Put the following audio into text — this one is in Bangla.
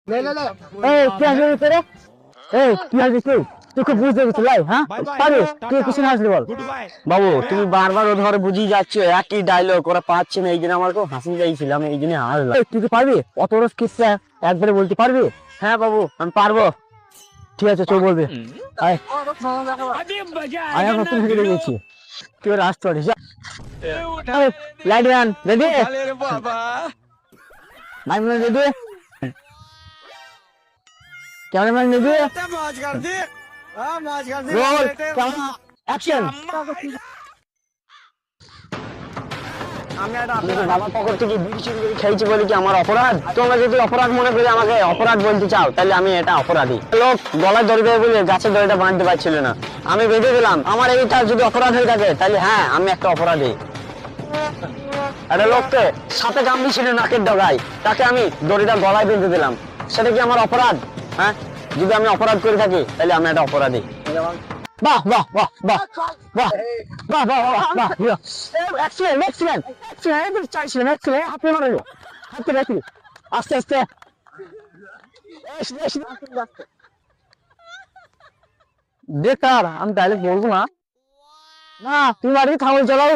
এই কি আসলে তোরে? এই কি আসলে তুই? তুই খুব বুঝতে পারছিস লাই, হ্যাঁ? পারবি? তুই কিছু না আসলে বল। বাবু তুমি বারবার ও ধরে বুঝিয়ে যাচ্ছ, একই ডায়লগ ওরা পাচ্ছে না, এই জন্য আমার খুব হাসি চাইছিলাম, এই জন্য হাসলাম। এই তুই কি পারবি? অত বড় স্কিপটা একবারে বলতে পারবি? হ্যাঁ বাবু আমি পারবো। ঠিক আছে চল বলবি। আয় আয় আমি তোর থেকে দেখেছি। তুই ওর আসতে পারিস যা। Light man ready? Light man ready? Cameraman ready? Roll camera action. বাবার পকেট থেকে বিড়ি চুরি করে খেয়েছি বলে কি আমার অপরাধ? তোমরা যদি অপরাধ মনে করে আমাকে অপরাধ বলতে চাও, তাহলে আমি এটা অপরাধী। লোক গলায় দড়ি দেবে বলে গাছের দড়িটা বাঁধতে পারছিল না, আমি বেঁধে দিলাম। আমার এইটা যদি অপরাধ হয়ে থাকে, তাহলে হ্যাঁ আমি একটা অপরাধী। একটা লোককে সাথে কামড়ি ছিল নাকের ডগায়, তাকে আমি দড়িটা গলায় বেঁধে দিলাম, সেটা কি আমার অপরাধ? হ্যাঁ, যদি আমি অপরাধ করে থাকি, তাহলে আমি একটা অপরাধী। বাহ বাহ বাহ বাহ বাহ বাহ বাহ বাহ বাহ এক্সিলেন্ট এক্সিলেন্ট এক্সিলেন্ট এবার চাইছিলাম এক্সিলেন্ট হাতে মারলো হাতে রাখি আস্তে আস্তে বেকার আমি তাহলে বলবো না না তুমি বাড়ি থামল চালাও